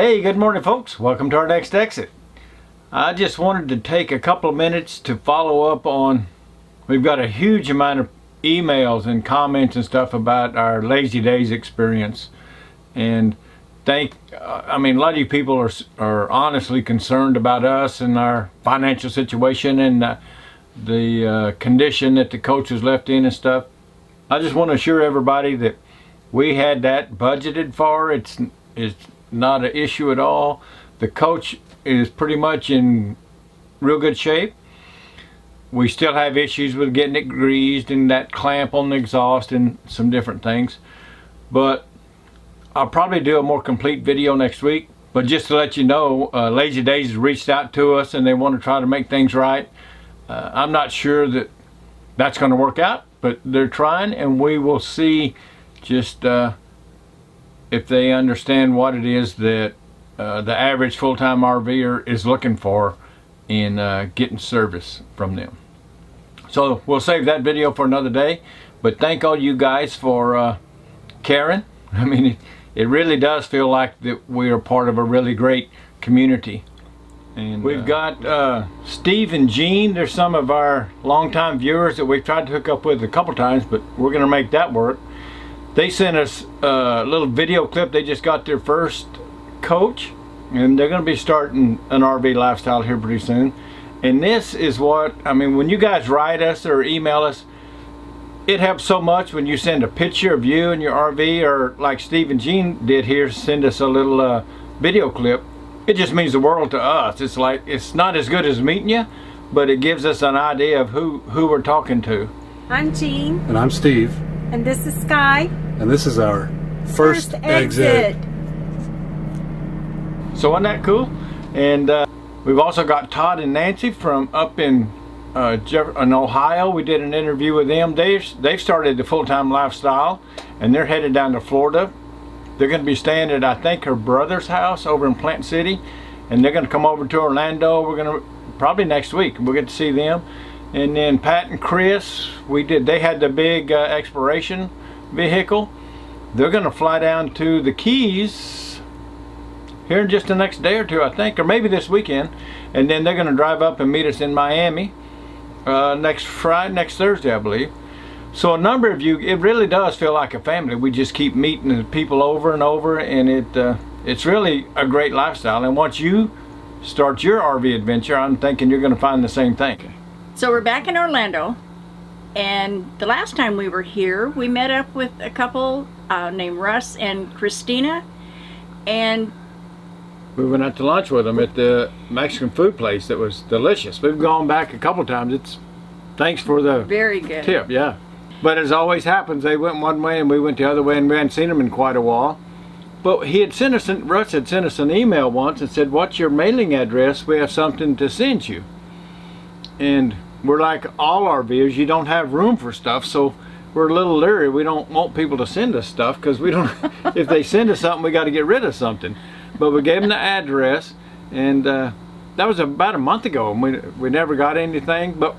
Hey, good morning folks. Welcome to our next exit. I just wanted to take a couple of minutes to follow up on, we've got a huge amount of emails and comments and stuff about our Lazydays experience. And I mean, a lot of you people are honestly concerned about us and our financial situation and the condition that the coach was left in and stuff. I just want to assure everybody that we had that budgeted for. It's not an issue at all. The coach is pretty much in real good shape. We still have issues with getting it greased and that clamp on the exhaust and some different things. But I'll probably do a more complete video next week. But just to let you know, Lazydays has reached out to us and they want to try to make things right. I'm not sure that that's going to work out, but they're trying, and we will see just if they understand what it is that the average full-time RVer is looking for in getting service from them. So we'll save that video for another day, but thank all you guys for caring. I mean, it really does feel like that we are part of a really great community. And we've got Steve and Jean. They're some of our longtime viewers that we've tried to hook up with a couple times, but we're going to make that work. They sent us a little video clip. They just got their first coach, and they're going to be starting an RV lifestyle here pretty soon. And this is what, I mean, when you guys write us or email us, it helps so much when you send a picture of you and your RV, or like Steve and Jean did here, send us a little video clip. It just means the world to us. It's like, it's not as good as meeting you, but it gives us an idea of who we're talking to. I'm Jean. And I'm Steve. And this is Sky. And this is our first exit. So isn't that cool? And we've also got Todd and Nancy from up in Ohio. We did an interview with them. They've started the full-time lifestyle, and they're headed down to Florida. They're going to be staying at, I think, her brother's house over in Plant City, and they're going to come over to Orlando. We're going to probably next week. We'll get to see them. And then Pat and Chris, they had the big exploration vehicle. They're going to fly down to the Keys here in just the next day or two, I think, or maybe this weekend, and then they're going to drive up and meet us in Miami next Thursday, I believe. So a number of you, it really does feel like a family. We just keep meeting the people over and over, and it's really a great lifestyle. And once you start your RV adventure, I'm thinking you're going to find the same thing. So we're back in Orlando, and the last time we were here, we met up with a couple named Russ and Christina, and we went out to lunch with them at the Mexican food place that was delicious. We've gone back a couple times. Thanks for the very good tip, yeah. But as always happens, they went one way and we went the other way, and we hadn't seen them in quite a while. But Russ had sent us an email once and said, "What's your mailing address? We have something to send you." And we're like all RVers, you don't have room for stuff, so we're a little leery. We don't want people to send us stuff because we don't. If they send us something, we got to get rid of something. But we gave them the address, and that was about a month ago, and we never got anything. But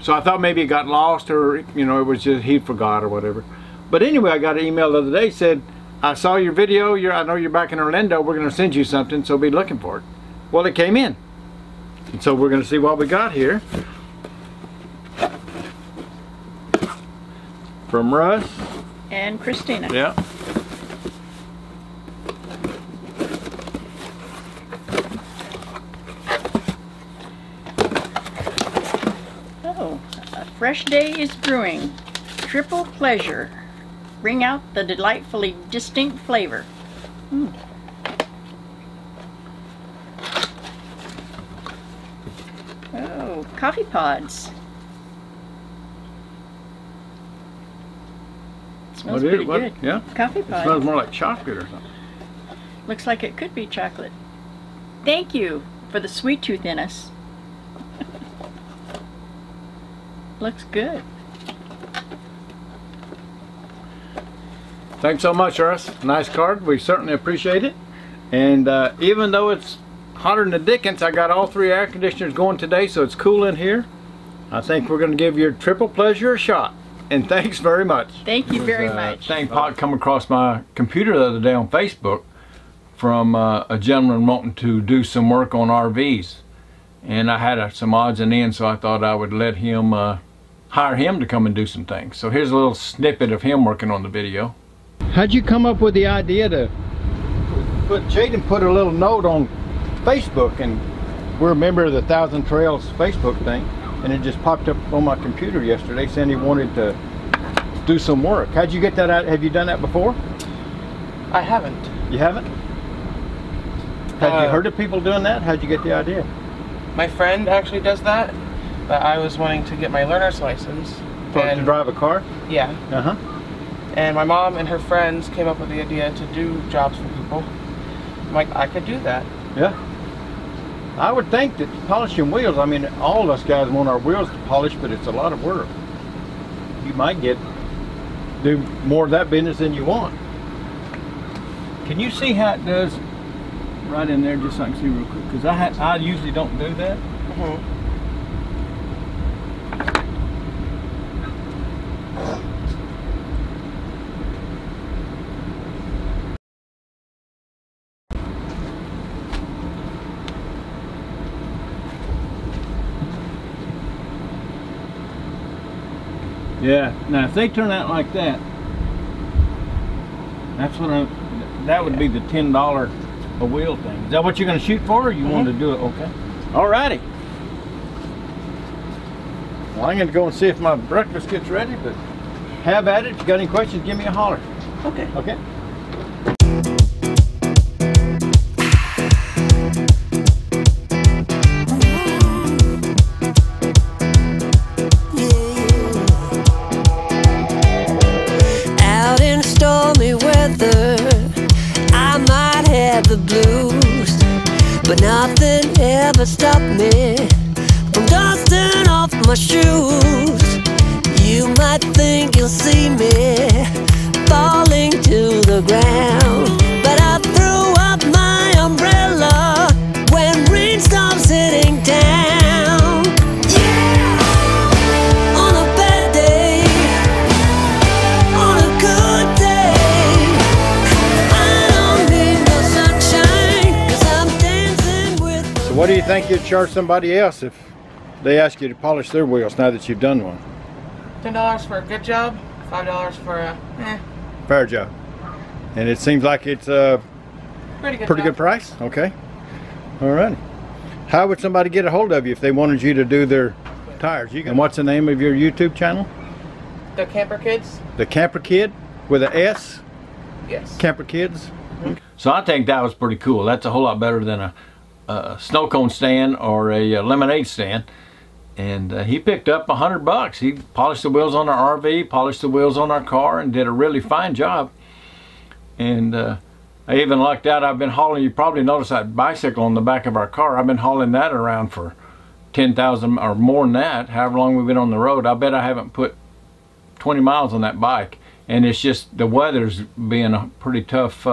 so I thought maybe it got lost, or you know, it was just he forgot or whatever. But anyway, I got an email the other day, said, "I saw your video. I know you're back in Orlando. We're going to send you something, so be looking for it." Well, it came in, and so we're going to see what we got here from Russ and Christina. Yeah. Fresh Day is Brewing. Triple pleasure. Bring out the delightfully distinct flavor. Oh, coffee pods. It smells pretty good. Yeah? Coffee pods. It smells more like chocolate or something. Looks like it could be chocolate. Thank you for the sweet tooth in us. Looks good. Thanks so much, Russ. Nice card. We certainly appreciate it. And even though it's hotter than the dickens, I got all 3 air conditioners going today, so it's cool in here. I think we're going to give your triple pleasure a shot. And thanks very much. Thank you very much. Thing come across my computer the other day on Facebook from a gentleman wanting to do some work on RVs, and I had some odds and ends, so I thought I would let him hire him to come and do some things. So here's a little snippet of him working on the video. How'd you come up with the idea to Jaden put a little note on Facebook, and we're a member of the Thousand Trails Facebook thing, and it just popped up on my computer yesterday saying he wanted to do some work. How'd you get that out? Have you done that before? I haven't. You haven't? Had you heard of people doing that? How'd you get the idea? My friend actually does that, but I was wanting to get my learner's license. To drive a car? Yeah. Uh-huh. And my mom and her friends came up with the idea to do jobs for people. I'm like, I could do that. Yeah. I would think that polishing wheels, I mean, all of us guys want our wheels to polish, but it's a lot of work. You might do more of that business than you want. Can you see how it does right in there, just so I can see real quick? Because I usually don't do that. Mm-hmm. Yeah. Now, if they turn out like that, that's what that would be the $10 a wheel thing. Is that what you're going to shoot for, or you want to do it? Okay. Alrighty. Well, I'm going to go and see if my breakfast gets ready, but have at it. If you got any questions, give me a holler. Okay. Okay. The blues, but nothing ever stopped me from dusting off my shoes. You might think you'll see me falling to the ground, but I threw up my umbrella when rain stops hitting town. Yeah, on a bad day, on a good day, what do you think you'd charge somebody else if they ask you to polish their wheels now that you've done one? $10 for a good job, $5 for a fair job. And it seems like it's a pretty good price. Okay. All right. How would somebody get a hold of you if they wanted you to do their tires? And what's the name of your YouTube channel? The Camper Kids. The Camper Kid with an S? Yes. Camper Kids. So I think that was pretty cool. That's a whole lot better than a snow cone stand or a lemonade stand. And he picked up $100. He polished the wheels on our RV, polished the wheels on our car, and did a really fine job. And I even lucked out. I've been hauling, you probably noticed that bicycle on the back of our car. I've been hauling that around for 10,000 or more than that, however long we've been on the road. I bet I haven't put 20 miles on that bike. And it's just the weather's being a pretty tough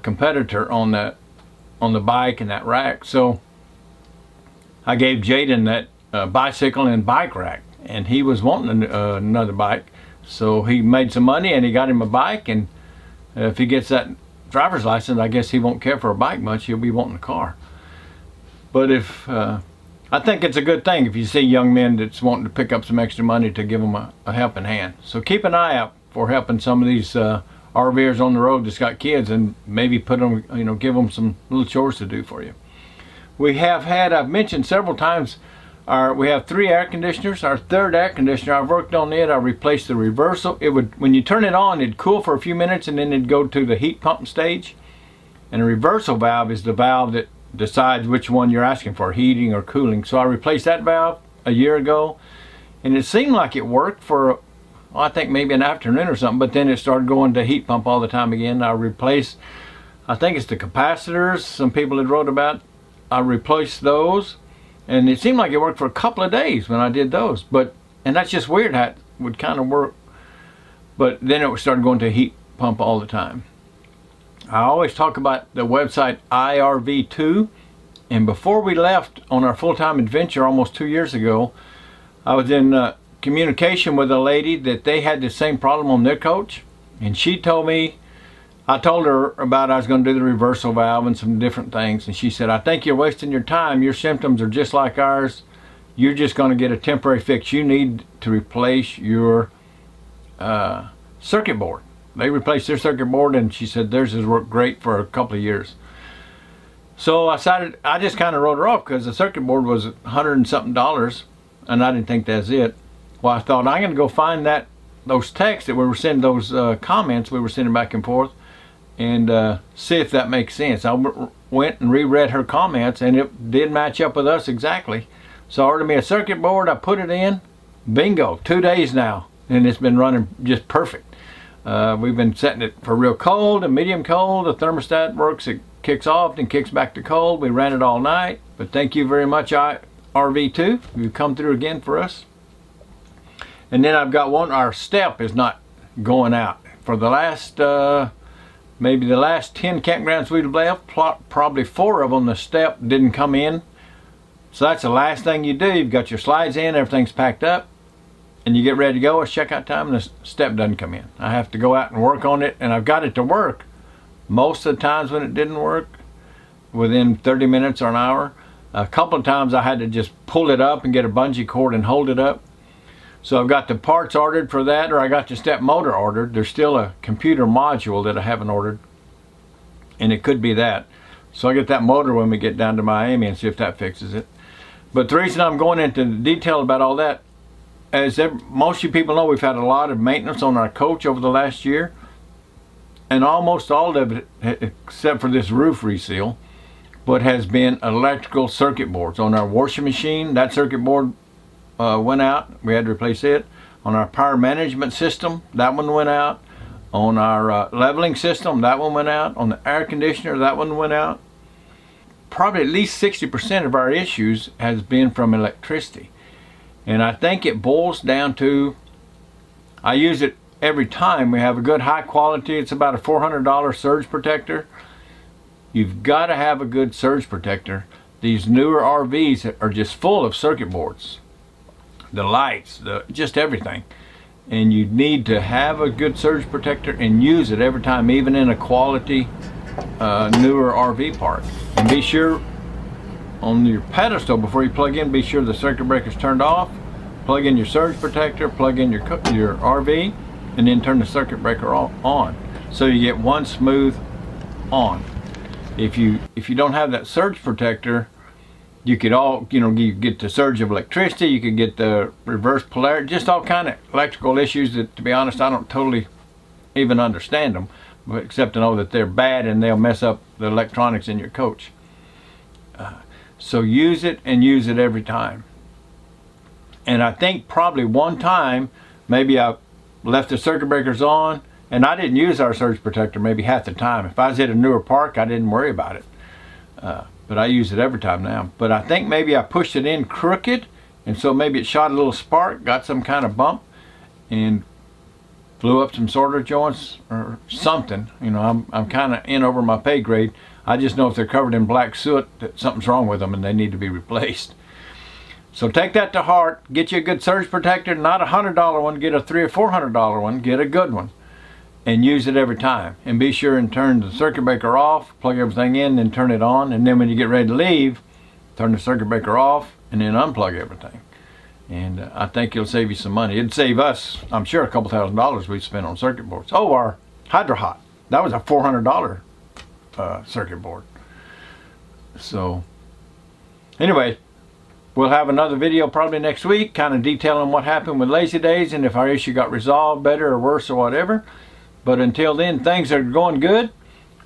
competitor on the bike and that rack. So I gave Jaden that bicycle and bike rack, and he was wanting another bike, so he made some money and he got him a bike. And if he gets that driver's license, I guess he won't care for a bike much. He'll be wanting a car. But if I think it's a good thing if you see young men that's wanting to pick up some extra money to give them a helping hand. So keep an eye out for helping some of these RVers on the road that's got kids, and maybe put them, give them some little chores to do for you. We have had, I've mentioned several times, we have 3 air conditioners. Our 3rd air conditioner, I've worked on it. I replaced the reversal. It would, when you turn it on, it'd cool for a few minutes and then it'd go to the heat pump stage. And a reversal valve is the valve that decides which one you're asking for, heating or cooling. So I replaced that valve a year ago, and it seemed like it worked for, I think maybe an afternoon or something, but then it started going to heat pump all the time again. I replaced, I think it's the capacitors some people had wrote about. I replaced those, and it seemed like it worked for a couple of days when I did those. And that's just weird how it would kind of work. But then it started going to heat pump all the time. I always talk about the website IRV2, and before we left on our full-time adventure almost 2 years ago, I was in communication with a lady that they had the same problem on their coach, and she told me, I told her about I was going to do the reversal valve and some different things, and she said, I think you're wasting your time. Your symptoms are just like ours. You're just going to get a temporary fix. You need to replace your circuit board. They replaced their circuit board, and she said theirs has worked great for a couple of years. So I decided, I just kind of wrote her off because the circuit board was $100 and something, and I didn't think that's it. Well, I thought I'm going to go find those texts that we were sending, those comments we were sending back and forth, and see if that makes sense. I went and reread her comments, and it did match up with us exactly. So I ordered me a circuit board. I put it in. Bingo! 2 days now, and it's been running just perfect. We've been setting it for real cold and medium cold. The thermostat works. It kicks off and kicks back to cold. We ran it all night. But thank you very much, RV2. You've come through again for us. And then I've got one. Our step is not going out. For the last, maybe the last 10 campgrounds we've left, probably 4 of them, the step didn't come in. So that's the last thing you do. You've got your slides in, everything's packed up, and you get ready to go. It's checkout time, and the step doesn't come in. I have to go out and work on it, and I've got it to work. Most of the times when it didn't work, within 30 minutes or an hour. A couple of times I had to just pull it up and get a bungee cord and hold it up. So I've got the parts ordered for that, or I got the step motor ordered. There's still a computer module that I haven't ordered, and it could be that. So I'll get that motor when we get down to Miami and see if that fixes it. But the reason I'm going into detail about all that, as most of you people know, we've had a lot of maintenance on our coach over the last year, and almost all of it, except for this roof reseal, but has been electrical circuit boards. On our washing machine, that circuit board went out. We had to replace it. On our power management system, that one went out. On our leveling system, that one went out. On the air conditioner, that one went out. Probably at least 60% of our issues has been from electricity. And I think it boils down to, I use it every time. We have a good high quality, it's about a $400 surge protector. You've got to have a good surge protector. These newer RVs are just full of circuit boards. The lights, just everything. And you need to have a good surge protector and use it every time, even in a quality newer RV park. And be sure on your pedestal, before you plug in, be sure the circuit breaker's turned off. Plug in your surge protector, plug in your RV, and then turn the circuit breaker on, so you get one smooth on. If you don't have that surge protector, you could you get the surge of electricity, you could get the reverse polarity, just all kind of electrical issues that, to be honest, I don't totally even understand them, but except to know that they're bad and they'll mess up the electronics in your coach. So use it, and use it every time. And I think probably one time, maybe I left the circuit breakers on, and I didn't use our surge protector maybe half the time. If I was at a newer park, I didn't worry about it. But I use it every time now. But I think maybe I pushed it in crooked, and so maybe it shot a little spark, got some kind of bump, and blew up some solder joints or something. You know, I'm kind of in over my pay grade. I just know if they're covered in black soot that something's wrong with them and they need to be replaced. So take that to heart. Get you a good surge protector, not a $100 one, get a $300 or $400 one, get a good one, and use it every time. And be sure and turn the circuit breaker off, plug everything in, then turn it on, and then when you get ready to leave, turn the circuit breaker off and then unplug everything. And I think it'll save you some money. It'd save us, I'm sure, a couple $1,000 we spent on circuit boards. Oh, our Hydro Hot, that was a $400 circuit board. So anyway, we'll have another video probably next week, kind of detailing what happened with Lazydays and if our issue got resolved better or worse or whatever. But until then, things are going good.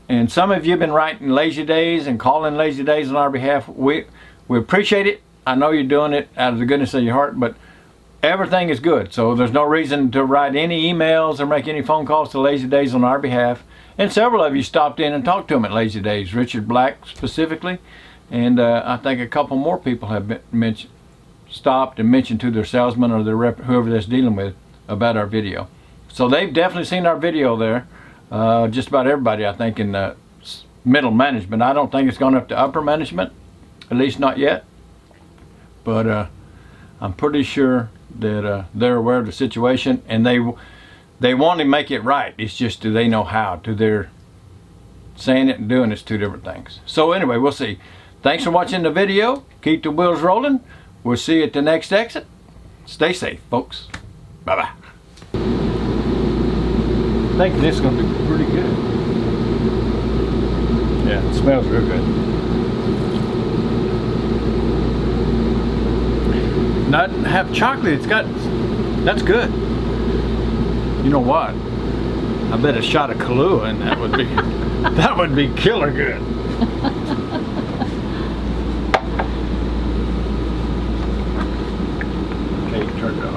And some of you have been writing Lazydays and calling Lazydays on our behalf. We appreciate it. I know you're doing it out of the goodness of your heart, but everything is good. So there's no reason to write any emails or make any phone calls to Lazydays on our behalf. And several of you stopped in and talked to him at Lazydays, Richard Black specifically. And I think a couple more people have stopped and mentioned to their salesman or their rep, whoever that's dealing with, about our video. So they've definitely seen our video there. Just about everybody, I think, in the middle management. I don't think it's gone up to upper management, at least not yet. But I'm pretty sure that they're aware of the situation, and they want to make it right. It's just, do they know how? Do their Saying it and doing it's two different things. So anyway, we'll see. Thanks for watching the video. Keep the wheels rolling. We'll see you at the next exit. Stay safe, folks. Bye-bye. I think this is going to be pretty good. Yeah, it smells real good. Not have chocolate. It's got. That's good. You know what? I bet a shot of Kahlua and that would be that would be killer good. Okay, turn it off.